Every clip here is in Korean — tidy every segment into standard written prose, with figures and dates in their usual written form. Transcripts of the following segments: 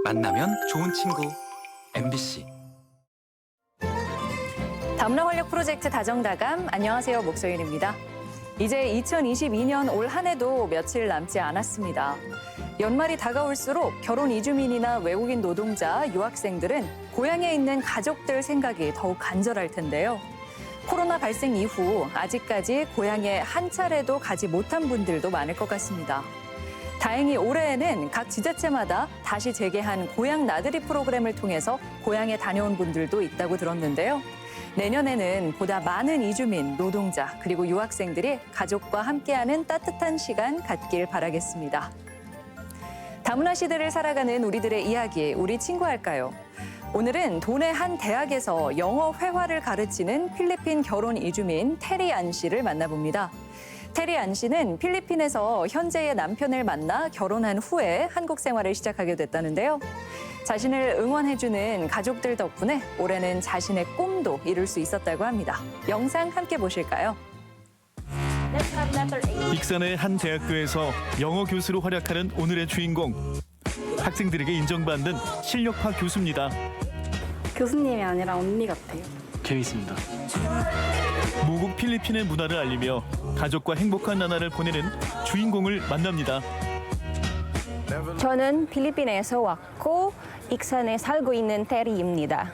만나면 좋은 친구 MBC. 다문화 활력 프로젝트 다정다감, 안녕하세요. 목소윤입니다. 이제 2022년 올 한 해도 며칠 남지 않았습니다. 연말이 다가올수록 결혼 이주민이나 외국인 노동자, 유학생들은 고향에 있는 가족들 생각이 더욱 간절할 텐데요. 코로나 발생 이후 아직까지 고향에 한 차례도 가지 못한 분들도 많을 것 같습니다. 다행히 올해에는 각 지자체마다 다시 재개한 고향 나들이 프로그램을 통해서 고향에 다녀온 분들도 있다고 들었는데요. 내년에는 보다 많은 이주민, 노동자, 그리고 유학생들이 가족과 함께하는 따뜻한 시간 갖길 바라겠습니다. 다문화 시대를 살아가는 우리들의 이야기, 우리 친구할까요? 오늘은 도내 한 대학에서 영어 회화를 가르치는 필리핀 결혼 이주민 테리 안 씨를 만나봅니다. 테리 안 씨는 필리핀에서 현재의 남편을 만나 결혼한 후에 한국 생활을 시작하게 됐다는데요. 자신을 응원해주는 가족들 덕분에 올해는 자신의 꿈도 이룰 수 있었다고 합니다. 영상 함께 보실까요? 익산의 한 대학교에서 영어 교수로 활약하는 오늘의 주인공. 학생들에게 인정받는 실력파 교수입니다. 교수님이 아니라 언니 같아요. 재밌습니다. 모국 필리핀의 문화를 알리며 가족과 행복한 나날을 보내는 주인공을 만납니다. 저는 필리핀에서 왔고 익산에 살고 있는 테리입니다.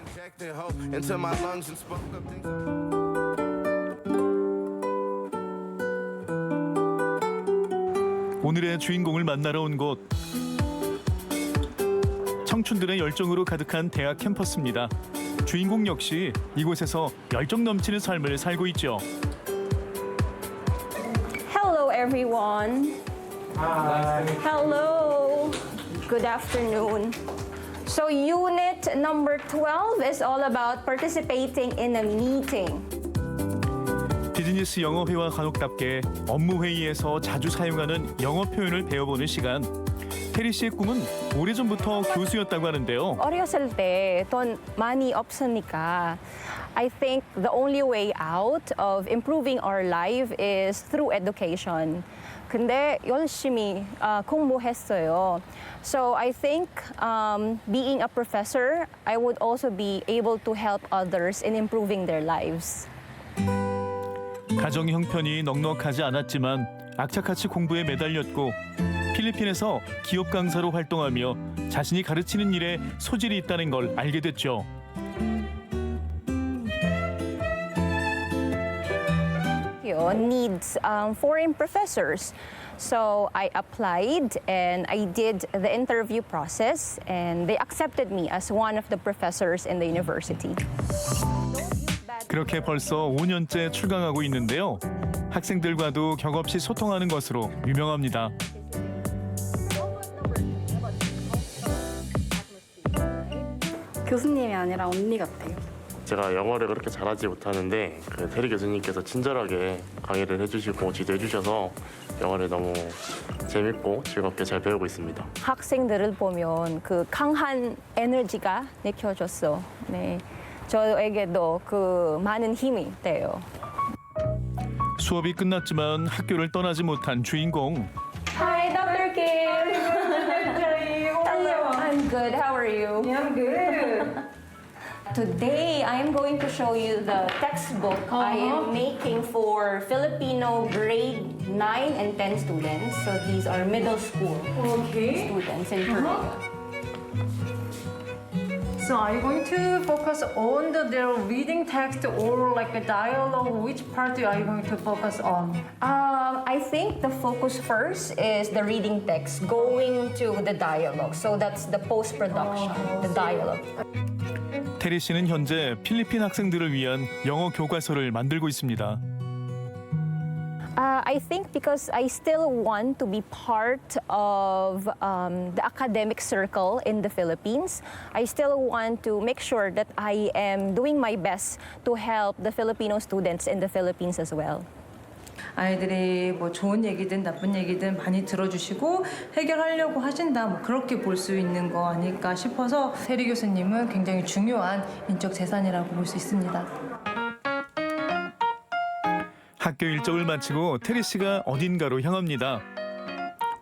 오늘의 주인공을 만나러 온 곳. 청춘들의 열정으로 가득한 대학 캠퍼스입니다. 주인공 역시 이곳에서 열정 넘치는 삶을 살고 있죠. Hello everyone. Hello. Good afternoon. So unit number 12 is all about participating in a meeting. 비즈니스 영어 회화 간혹답게 업무 회의에서 자주 사용하는 영어 표현을 배워보는 시간. 테리 씨의 꿈은 오래전부터 교수였다고 하는데요. 어렸을 때 돈 많이 없으니까 I think the only way out of improving our life is through education. 근데 열심히 공부했어요. So I think being a professor, I would also be able to help others in improving their lives. 가정 형편이 넉넉하지 않았지만 악착같이 공부에 매달렸고 필리핀에서 기업 강사로 활동하며 자신이 가르치는 일에 소질이 있다는 걸 알게 됐죠. Needs foreign professors. So I applied and I did the interview process and they accepted me as one of the professors in the university. 그렇게 벌써 5년째 출강하고 있는데요. 학생들과도 격없이 소통하는 것으로 유명합니다. 교수님이 아니라 언니 같아요. 제가 영어를 그렇게 잘하지 못하는데 그 테리 교수님께서 친절하게 강의를 해주시고 지도해 주셔서 영어를 너무 재밌고 즐겁게 잘 배우고 있습니다. 학생들을 보면 그 강한 에너지가 느껴졌어. 네, 저에게도 그 많은 힘이 돼요. 수업이 끝났지만 학교를 떠나지 못한 주인공. Hi, Dr. Kim. Hello. I'm good. How are you? I'm good. Today, I am going to show you the textbook I am making for Filipino grade 9 and 10 students. So these are middle school Okay. students in Korea. So are you going to focus on their reading text or like a dialogue? Which part are you going to focus on? I think the focus first is the reading text, going to the dialogue. So that's the post-production, the dialogue. 테리 씨는 현재 필리핀 학생들을 위한 영어 교과서를 만들고 있습니다. I think because I still want to be part of the academic circle in the Philippines, I still want to make sure that I am doing my best to help the Filipino students in the Philippines as well. 아이들이 뭐 좋은 얘기든 나쁜 얘기든 많이 들어주시고 해결하려고 하신다, 뭐 그렇게 볼 수 있는 거 아닐까 싶어서 테리 교수님은 굉장히 중요한 인적 재산이라고 볼 수 있습니다. 학교 일정을 마치고 테리 씨가 어딘가로 향합니다.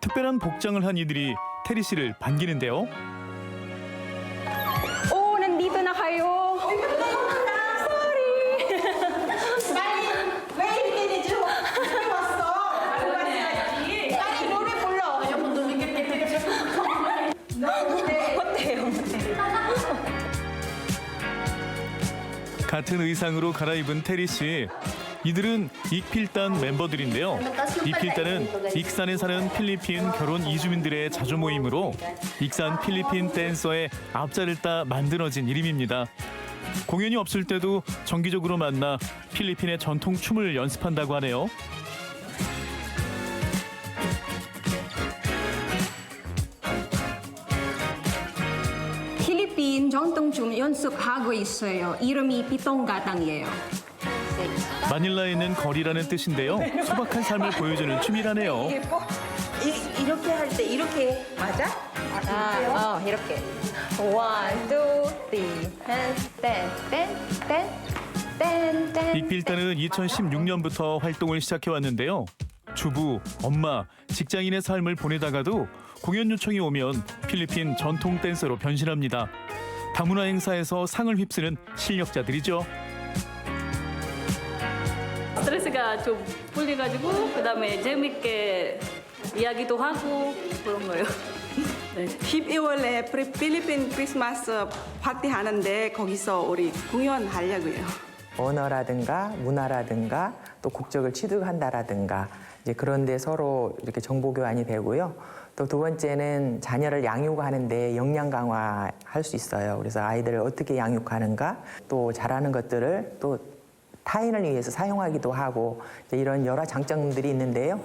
특별한 복장을 한 이들이 테리 씨를 반기는데요. kayo. 빨리 왜 이렇게 되죠? 늦게 왔어. 빨리 왔어야지. 빨리 노래 불러. 여러분도 이렇게 어때요? 같은 의상으로 갈아입은 테리 씨. 이들은 익필단 멤버들인데요. 익필단은 익산에 사는 필리핀 결혼 이주민들의 자주 모임으로 익산 필리핀 댄서의 앞자를 따 만들어진 이름입니다. 공연이 없을 때도 정기적으로 만나 필리핀의 전통 춤을 연습한다고 하네요. 필리핀 전통춤 연습하고 있어요. 이름이 피똥가당이에요. 마닐라에 있는 거리라는 뜻인데요. 소박한 삶을 보여주는 춤이라네요. 이렇게 할 때 이렇게 맞아? 이렇게. 1, 2, 3, 땡. 익필단은 2016년부터 활동을 시작해왔는데요. 주부, 엄마, 직장인의 삶을 보내다가도 공연 요청이 오면 필리핀 전통 댄서로 변신합니다. 다문화 행사에서 상을 휩쓰는 실력자들이죠. 스트레스가 좀 풀려가지고 그다음에 재밌게 이야기도 하고 그런 거예요. 네. 12월에 필리핀 크리스마스 파티 하는데 거기서 우리 공연하려고요. 언어라든가 문화라든가 또 국적을 취득한다라든가 이제 그런데 서로 이렇게 정보 교환이 되고요. 또 두 번째는 자녀를 양육하는데 역량 강화할 수 있어요. 그래서 아이들을 어떻게 양육하는가 또 잘하는 것들을 또 타인을 위해서 사용하기도 하고 이제 이런 여러 장점들이 있는데요.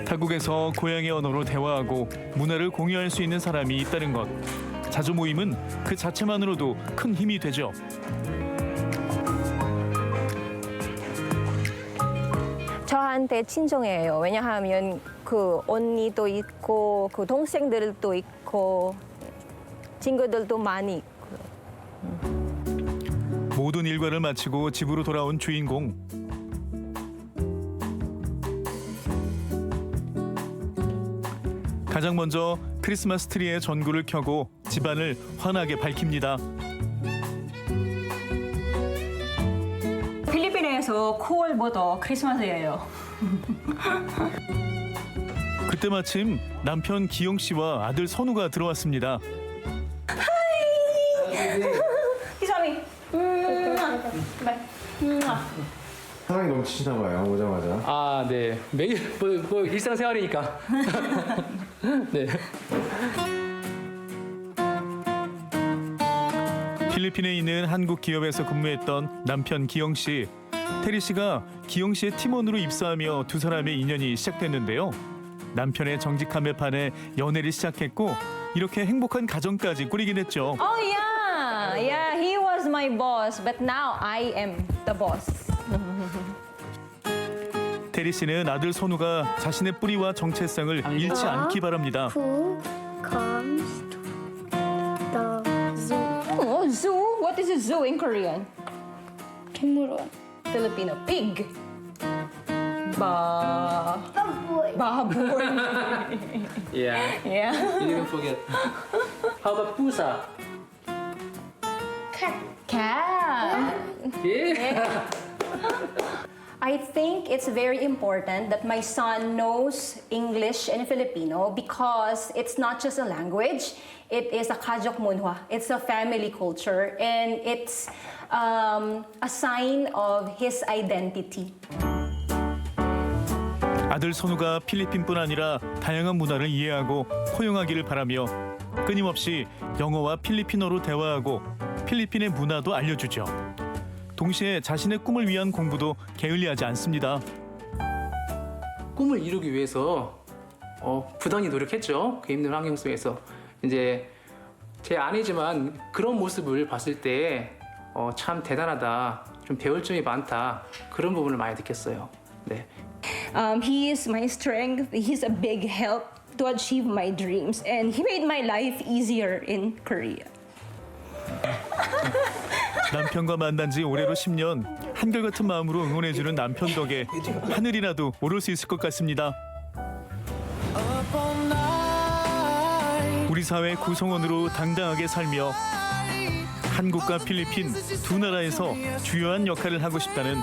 타국에서 고향의 언어로 대화하고 문화를 공유할 수 있는 사람이 있다는 것. 자주 모임은 그 자체만으로도 큰 힘이 되죠. 저한테 친정이에요. 왜냐하면 그 언니도 있고 그 동생들도 있고 친구들도 많이 있고. 모든 일과를 마치고 집으로 돌아온 주인공. 가장 먼저 크리스마스 트리에 전구를 켜고 집안을 환하게 밝힙니다. 필리핀에서 9월부터 크리스마스예요. 그때 마침 남편 기영 씨와 아들 선우가 들어왔습니다. 희선이. 사랑이 넘치시나 봐요, 오자마자. 아, 네. 매일 뭐 일상생활이니까. 네. 필리핀에 있는 한국 기업에서 근무했던 남편 기영 씨. 테리 씨가 기영 씨의 팀원으로 입사하며 두 사람의 인연이 시작됐는데요. 남편의 정직함에 반해 연애를 시작했고 이렇게 행복한 가정까지 꾸리게 됐죠. Oh yeah, he was my boss, but now I am the boss. 테리 씨는 아들 선우가 자신의 뿌리와 정체성을 잃지 않기 바랍니다. Who comes to the zoo? Oh, zoo? What is a zoo in Korean? 동물원. Filipino pig. Baboy. Baboy. Yeah. Yeah. You didn't forget. How about pusa? Cat. Yeah. I think it's very important that my son knows English and Filipino because it's not just a language, it is a kajok munhwa. It's a family culture and it's a sign of his identity. 아들 선우가 필리핀뿐 아니라 다양한 문화를 이해하고 포용하기를 바라며 끊임없이 영어와 필리핀어로 대화하고 필리핀의 문화도 알려주죠. 동시에 자신의 꿈을 위한 공부도 게을리하지 않습니다. 꿈을 이루기 위해서 부단히 노력했죠. 그 힘든 환경 속에서. 이제 제 아내지만 그런 모습을 봤을 때 참 대단하다. 좀 배울 점이 많다. 그런 부분을 많이 느꼈어요. 네. He is my strength. He's a big help to achieve my dreams and he made my life easier in Korea. 남편과 만난 지 올해로 10년. 한결같은 마음으로 응원해주는 남편 덕에 하늘이라도 오를 수 있을 것 같습니다. 우리 사회 구성원으로 당당하게 살며 한국과 필리핀 두 나라에서 주요한 역할을 하고 싶다는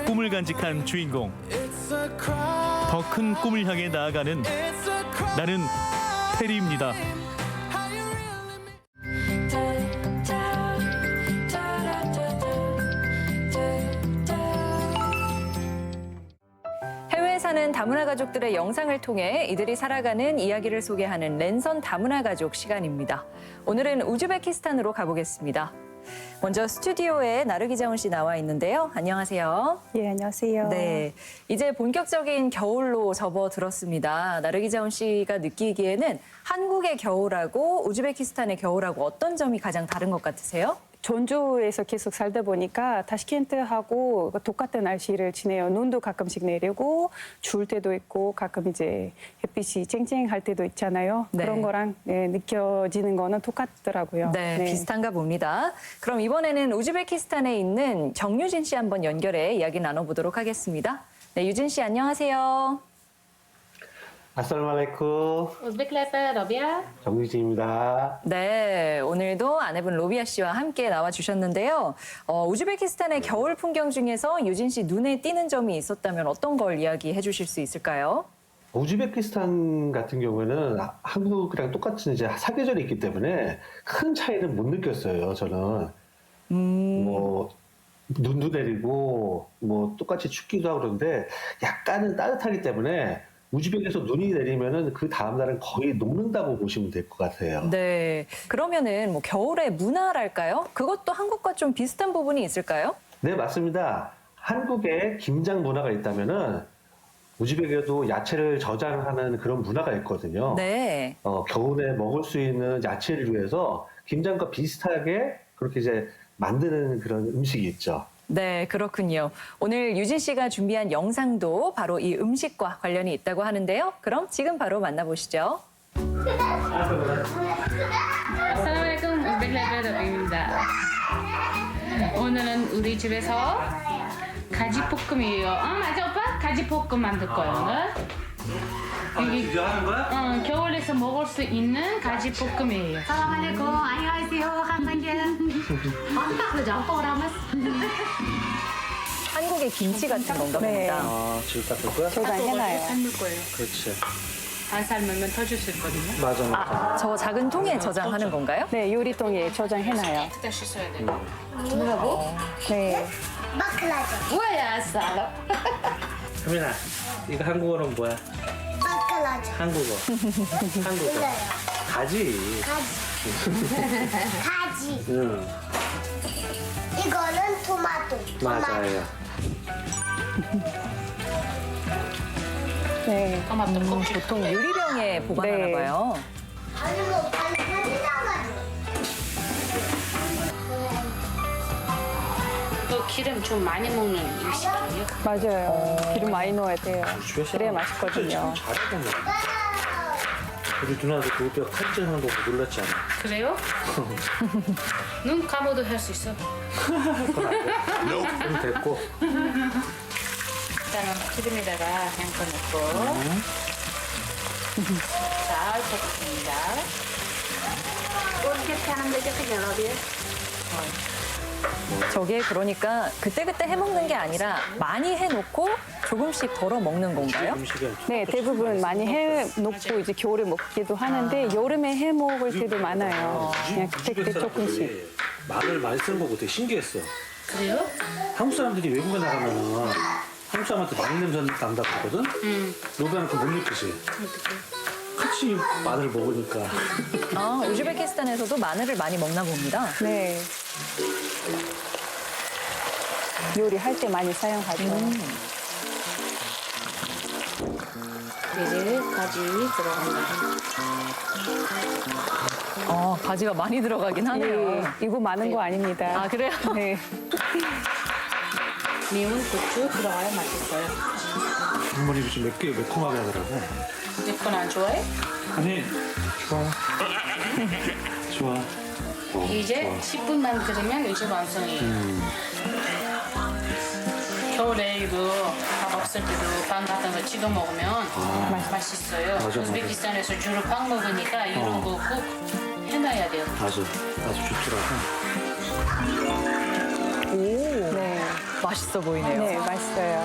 꿈을 간직한 주인공. 더 큰 꿈을 향해 나아가는 나는 테리입니다. 해외에 사는 다문화 가족들의 영상을 통해 이들이 살아가는 이야기를 소개하는 랜선 다문화 가족 시간입니다. 오늘은 우즈베키스탄으로 가보겠습니다. 먼저 스튜디오에 나르 기자훈 씨 나와 있는데요. 안녕하세요. 예, 안녕하세요. 네, 이제 본격적인 겨울로 접어들었습니다. 나르 기자훈 씨가 느끼기에는 한국의 겨울하고 우즈베키스탄의 겨울하고 어떤 점이 가장 다른 것 같으세요? 전주에서 계속 살다 보니까 타시켄트하고 똑같은 날씨를 지내요. 눈도 가끔씩 내리고 추울 때도 있고 가끔 이제 햇빛이 쨍쨍할 때도 있잖아요. 네. 그런 거랑 느껴지는 거는 똑같더라고요. 네, 비슷한가 봅니다. 그럼 이번에는 우즈베키스탄에 있는 정유진 씨 한번 연결해 이야기 나눠보도록 하겠습니다. 네, 유진 씨 안녕하세요. 아살말레이쿰. 우즈베키스탄 러비아. 정유진입니다. 네, 오늘도 아내분 로비아 씨와 함께 나와주셨는데요. 우즈베키스탄의 겨울 풍경 중에서 유진 씨 눈에 띄는 점이 있었다면 어떤 걸 이야기해 주실 수 있을까요? 우즈베키스탄 같은 경우에는 한국이랑 똑같은 이제 사계절이 있기 때문에 큰 차이는 못 느꼈어요, 저는. 뭐, 눈도 내리고, 뭐, 똑같이 춥기도 하고 그런데 약간은 따뜻하기 때문에 우즈벡에서 눈이 내리면은 그 다음날은 거의 녹는다고 보시면 될 것 같아요. 네, 그러면은 뭐 겨울의 문화랄까요? 그것도 한국과 좀 비슷한 부분이 있을까요? 네, 맞습니다. 한국에 김장 문화가 있다면은 우즈벡에도 야채를 저장하는 그런 문화가 있거든요. 네. 겨울에 먹을 수 있는 야채를 위해서 김장과 비슷하게 그렇게 이제 만드는 그런 음식이 있죠. 네, 그렇군요. 오늘 유진 씨가 준비한 영상도 바로 이 음식과 관련이 있다고 하는데요. 그럼 지금 바로 만나보시죠. 아살라말레이쿰 우즈베키스탄 러비입니다. 오늘은 우리 집에서 가지볶음이에요. 맞아 오빠? 가지볶음 만들 거예요 오늘. 이제 하는 거야? 겨울에서 먹을 수 있는 가지볶음이에요. 사람알레이쿰 안녕하세요. 한국인. 한국의 김치 같은 건가 봅니다. 아, 지금 닦을 거야? 저장해놔요. 삶을 거예요. 그렇지. 안 삶으면 터질 수 있거든요. 맞아. 저 작은 통에 저장하는 건가요? 네, 요리통에 저장해놔요. 일단 씻어야 돼요. 네. 바클라자. 뭐야, 쌀? 혜민아, 이거 한국어는 뭐야? 바클라자. 한국어. 한국어. 몰라요. 가지. 가지. 응, 이거는 토마토. 맞아요. 네. 토마토 껍질. 보통 유리병에 보관하나 네. 봐요. 아니 뭐 빨리 나가죠. 또 기름 좀 많이 먹는 음식이에요. 맞아요. 기름 많이 넣어야 돼요. 그래야 맛있거든요. 잘하겠네. 우리 누나도 그거 칼질하는 거 보고 놀랐잖아. 그래요? 눈 감아도 할 수 있어. 그럼 됐고. 일단은 기름에다가 양파 넣고 잘 볶습니다. 어떻게 하는 거죠, 그냥 러비에? 저게 그러니까 그때그때 해먹는 게 아니라 많이 해놓고 조금씩 덜어 먹는 건가요? 네, 대부분 많이 해놓고 이제 겨울에 먹기도 하는데 여름에 해 먹을 때도 많아요. 그냥 그때 조금씩. 말을 많이 쓰는 거 보고 되게 신기했어. 그래요? 한국 사람들이 외국에 나가면은 한국 사람한테 마늘 냄새 난다고 그러거든? 로비아는 그거 못 느끼지? 같이 마늘 먹으니까. 우즈베키스탄에서도 마늘을 많이 먹나 봅니다. 네. 요리할 때 많이 사용하죠. 이제 가지 들어간다. 가지가 많이 들어가긴 하네요. 네, 이거 많은 거 아닙니다. 아, 그래요? 네. 매운 고추 들어가야 맛있어요. 국물이 좀 맵게 매콤하게 하더라고. 내 건 안 좋아해? 아니, 좋아. 좋아. 이제 10분만 끓이면 이제 완성이에요. 겨울에 이거 밥 없을 때도 빵 같은 거 찍어 먹으면 맛있어요. 맞아. 우즈베키스탄에서 주로 빵 먹으니까 이런 거 꼭 해놔야 돼요. 아주 좋더라고. 오, 네. 맛있어 보이네요. 네, 맛있어요.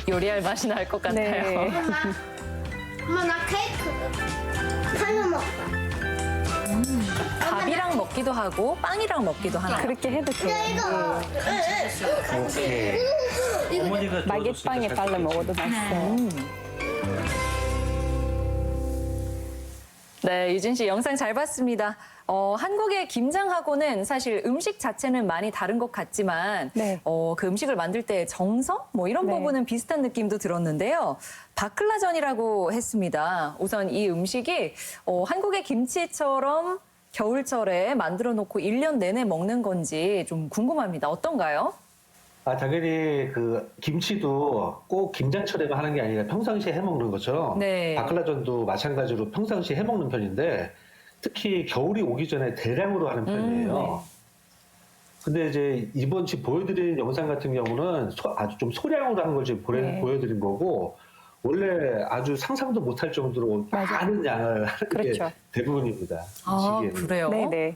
요리할 맛이 날 것 같아요. 네. 엄마 나 케이크 하나 먹자. 밥이랑 먹기도 하고 빵이랑 먹기도 하나요? 그렇게 해도 돼요. 이거 마개빵에 발라 먹어도 맛있어요. 네, 유진 씨 영상 잘 봤습니다. 한국의 김장하고는 사실 음식 자체는 많이 다른 것 같지만 네. 그 음식을 만들 때 정성 뭐 이런 네. 부분은 비슷한 느낌도 들었는데요. 바클라전이라고 했습니다. 우선 이 음식이 한국의 김치처럼 겨울철에 만들어 놓고 1년 내내 먹는 건지 좀 궁금합니다. 어떤가요? 당연히 그 김치도 꼭 김장철에만 하는 게 아니라 평상시에 해 먹는 것처럼 네. 바클라전도 마찬가지로 평상시에 해 먹는 편인데 특히 겨울이 오기 전에 대량으로 하는 편이에요. 네. 근데 이제 이번 지금 보여드린 영상 같은 경우는 아주 좀 소량으로 하는 걸 지금 네. 보여드린 거고 원래 아주 상상도 못할 정도로 많은 양을 하는 그렇죠. 게 대부분입니다. 아, 시기에는. 그래요? 네네.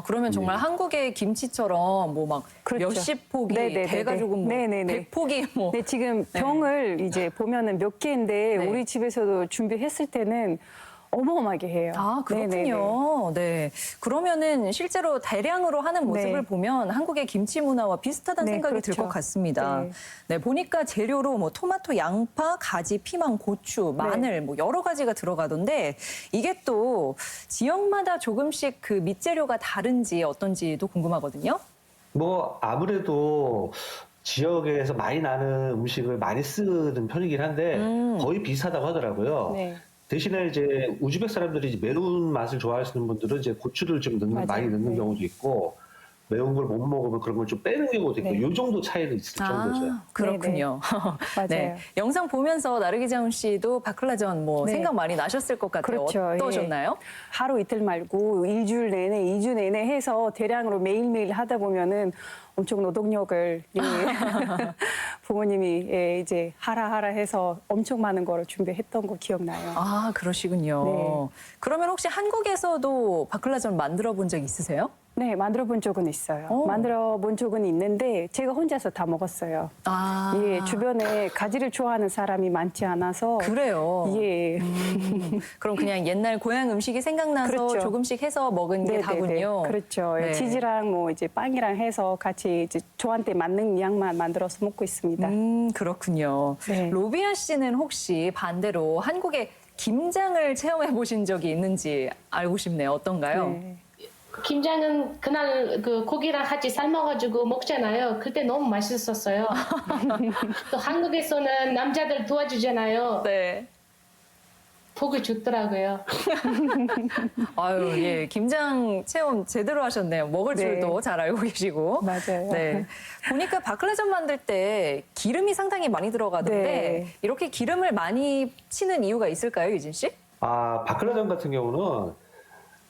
그러면 정말 네. 한국의 김치처럼 뭐 막 그렇죠. 몇십 포기 네네네네. 돼가지고 뭐 네네네. 100포기 뭐. 네, 지금 병을 이제 보면은 몇 개인데 네. 우리 집에서도 준비했을 때는 어마어마하게 해요. 아, 네네네. 그렇군요. 네. 그러면은 실제로 대량으로 하는 모습을 네. 보면 한국의 김치 문화와 비슷하다는 네, 생각이 들 그렇죠. 것 같습니다. 네. 네, 보니까 재료로 뭐 토마토, 양파, 가지, 피망, 고추, 마늘 뭐 여러 가지가 들어가던데 이게 또 지역마다 조금씩 그 밑재료가 다른지 어떤지도 궁금하거든요. 뭐 아무래도 지역에서 많이 나는 음식을 많이 쓰는 편이긴 한데 거의 비슷하다고 하더라고요. 네. 대신에 이제 우즈벡 사람들이 이제 매운 맛을 좋아하시는 분들은 이제 고추를 좀 맞아요. 많이 넣는 네. 경우도 있고 매운 걸 못 먹으면 그런 걸 좀 빼는 경우도 있고 네. 이 정도 차이도 있을 정도죠. 그렇군요. 맞아요. 네. 영상 보면서 나르기자운 씨도 바클라전 뭐 네. 생각 많이 나셨을 것 같아요. 그렇죠. 어떠셨나요? 하루 이틀 말고 일주일 내내, 2주 내내 해서 대량으로 매일매일 하다 보면은 엄청 노동력을 부모님이 이제 하라 해서 엄청 많은 거를 준비했던 거 기억나요. 아, 그러시군요. 네. 그러면 혹시 한국에서도 바클라전 만들어 본 적 있으세요? 네, 만들어 본 적은 있어요. 만들어 본 적은 있는데 제가 혼자서 다 먹었어요. 아. 예, 주변에 가지를 좋아하는 사람이 많지 않아서. 그래요. 예. 그럼 그냥 옛날 고향 음식이 생각나서 그렇죠. 조금씩 해서 먹은 게 네네네. 다군요. 그렇죠. 네. 치즈랑 뭐 이제 빵이랑 해서 같이 이제 저한테 맞는 양만 만들어서 먹고 있습니다. 그렇군요. 네. 로비아 씨는 혹시 반대로 한국의 김장을 체험해 보신 적이 있는지 알고 싶네요. 어떤가요? 네. 김장은 그날 그 고기랑 같이 삶아가지고 먹잖아요. 그때 너무 맛있었어요. 또 한국에서는 남자들 도와주잖아요. 네. 복을 주더라고요. 아유, 예. 김장 체험 제대로 하셨네요. 먹을 네. 줄도 잘 알고 계시고. 맞아요. 네. 보니까 바클라전 만들 때 기름이 상당히 많이 들어가던데 네. 이렇게 기름을 많이 치는 이유가 있을까요, 유진 씨? 바클라전 같은 경우는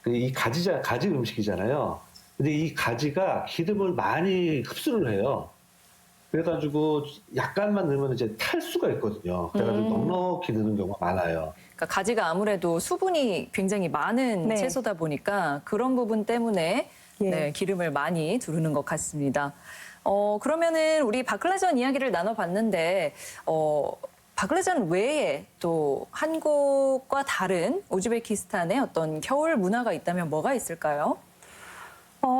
이 가지 음식이잖아요. 근데 이 가지가 기름을 많이 흡수를 해요. 그래가지고 약간만 넣으면 이제 탈 수가 있거든요. 그래가지고 넉넉히 넣는 경우가 많아요. 그러니까 가지가 아무래도 수분이 굉장히 많은 네. 채소다 보니까 그런 부분 때문에 예. 네, 기름을 많이 두르는 것 같습니다. 그러면은 우리 바클라전 이야기를 나눠봤는데 바클라전 외에 또 한국과 다른 우즈베키스탄의 어떤 겨울 문화가 있다면 뭐가 있을까요?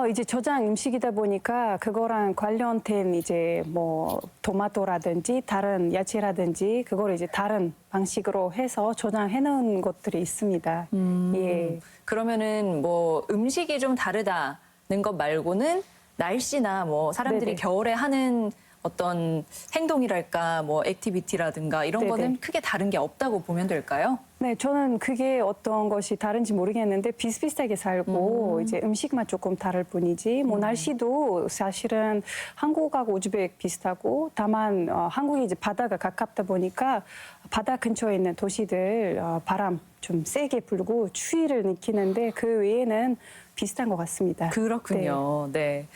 이제 저장 음식이다 보니까 그거랑 관련된 이제 뭐 토마토라든지 다른 야채라든지 그거를 이제 다른 방식으로 해서 저장해 놓은 것들이 있습니다. 예. 그러면은 뭐 음식이 좀 다르다는 것 말고는 날씨나 뭐 사람들이 네네. 겨울에 하는 어떤 행동이랄까 뭐 액티비티라든가 이런 네네. 거는 크게 다른 게 없다고 보면 될까요? 네, 저는 그게 어떤 것이 다른지 모르겠는데 비슷비슷하게 살고 이제 음식만 조금 다를 뿐이지 뭐 날씨도 사실은 한국하고 우즈벡 비슷하고 다만 한국이 이제 바다가 가깝다 보니까 바다 근처에 있는 도시들 바람 좀 세게 불고 추위를 느끼는데 그 외에는 비슷한 것 같습니다. 그렇군요. 네.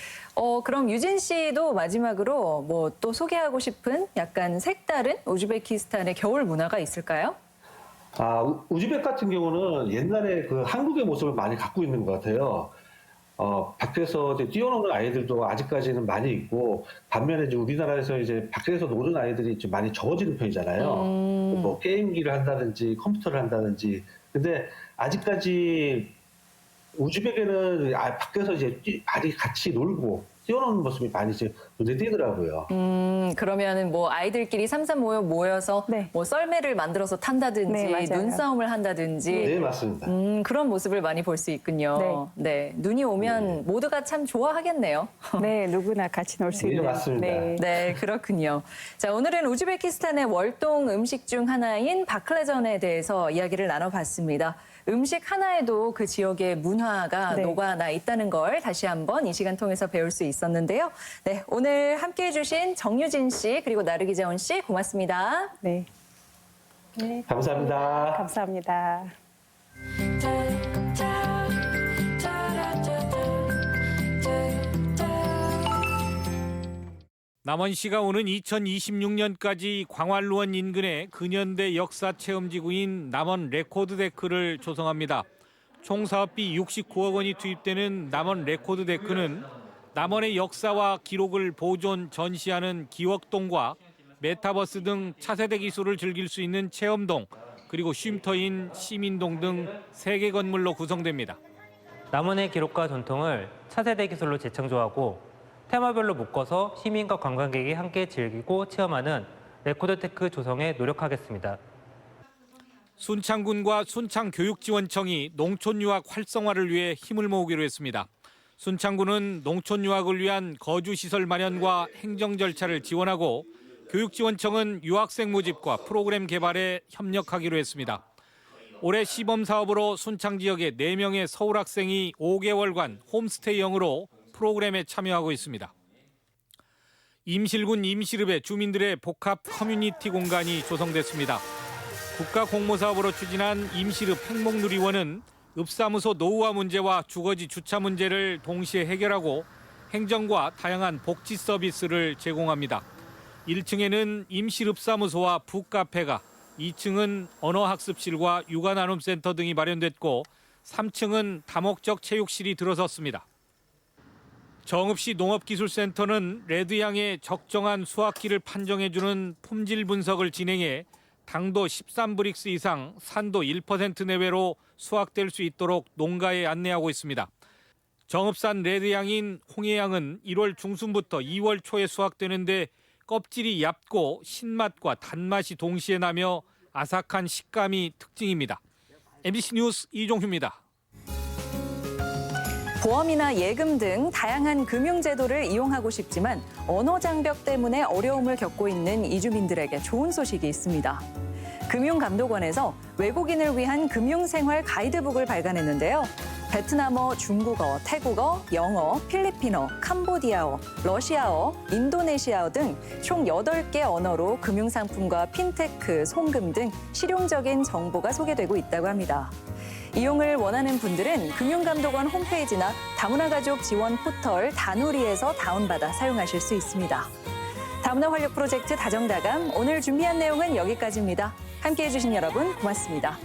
그럼 유진 씨도 마지막으로 뭐 또 소개하고 싶은 약간 색다른 우즈베키스탄의 겨울 문화가 있을까요? 우즈벡 같은 경우는 옛날에 그 한국의 모습을 많이 갖고 있는 것 같아요. 밖에서 이제 뛰어노는 아이들도 아직까지는 많이 있고, 반면에 이제 우리나라에서 이제 밖에서 노는 아이들이 좀 많이 적어지는 편이잖아요. 뭐 게임기를 한다든지 컴퓨터를 한다든지. 근데 아직까지 우즈벡에는 밖에서 이제 많이 같이 놀고 뛰어노는 모습이 많이 이제 눈에 띄더라고요. 그러면은 뭐 아이들끼리 삼삼 모여서 뭐 썰매를 만들어서 탄다든지 네, 맞아요. 눈싸움을 한다든지 네, 맞습니다. 그런 모습을 많이 볼 수 있군요. 네. 눈이 오면 모두가 참 좋아하겠네요. 네, 누구나 같이 놀 수 네, 있는. 맞습니다. 네, 그렇군요. 자, 오늘은 우즈베키스탄의 월동 음식 중 하나인 바클라전에 대해서 이야기를 나눠봤습니다. 음식 하나에도 그 지역의 문화가 녹아나 있다는 걸 다시 한번 이 시간 통해서 배울 수 있었는데요. 네, 오늘 함께해 주신 정유진 씨 그리고 나르기 재원 씨 고맙습니다. 네. 네. 감사합니다. 감사합니다. 남원시가 오는 2026년까지 광활루원 인근의 근현대 역사 체험지구인 남원 레코드데크를 조성합니다. 총 사업비 69억 원이 투입되는 남원 레코드데크는 남원의 역사와 기록을 보존, 전시하는 기억동과 메타버스 등 차세대 기술을 즐길 수 있는 체험동, 그리고 쉼터인 시민동 등 3개 건물로 구성됩니다. 남원의 기록과 전통을 차세대 기술로 재창조하고 테마별로 묶어서 시민과 관광객이 함께 즐기고 체험하는 레코드테크 조성에 노력하겠습니다. 순창군과 순창교육지원청이 농촌유학 활성화를 위해 힘을 모으기로 했습니다. 순창군은 농촌유학을 위한 거주시설 마련과 행정 절차를 지원하고 교육지원청은 유학생 모집과 프로그램 개발에 협력하기로 했습니다. 올해 시범 사업으로 순창 지역의 4명의 서울 학생이 5개월간 홈스테이형으로 프로그램에 참여하고 있습니다. 임실군 임실읍의 주민들의 복합 커뮤니티 공간이 조성됐습니다. 국가공모사업으로 추진한 임실읍 행복누리원은 읍사무소 노후화 문제와 주거지 주차 문제를 동시에 해결하고 행정과 다양한 복지 서비스를 제공합니다. 1층에는 임실읍사무소와 북카페가, 2층은 언어학습실과 육아나눔센터 등이 마련됐고 3층은 다목적 체육실이 들어섰습니다. 정읍시 농업기술센터는 레드양의 적정한 수확기를 판정해주는 품질 분석을 진행해 당도 13브릭스 이상, 산도 1% 내외로 수확될 수 있도록 농가에 안내하고 있습니다. 정읍산 레드양인 홍해양은 1월 중순부터 2월 초에 수확되는데 껍질이 얇고 신맛과 단맛이 동시에 나며 아삭한 식감이 특징입니다. MBC 뉴스 이종휴입니다. 보험이나 예금 등 다양한 금융제도를 이용하고 싶지만 언어 장벽 때문에 어려움을 겪고 있는 이주민들에게 좋은 소식이 있습니다. 금융감독원에서 외국인을 위한 금융생활 가이드북을 발간했는데요. 베트남어, 중국어, 태국어, 영어, 필리핀어, 캄보디아어, 러시아어, 인도네시아어 등 총 8개 언어로 금융상품과 핀테크, 송금 등 실용적인 정보가 소개되고 있다고 합니다. 이용을 원하는 분들은 금융감독원 홈페이지나 다문화가족 지원 포털 다누리에서 다운받아 사용하실 수 있습니다. 다문화 활력 프로젝트 다정다감 오늘 준비한 내용은 여기까지입니다. 함께해 주신 여러분 고맙습니다.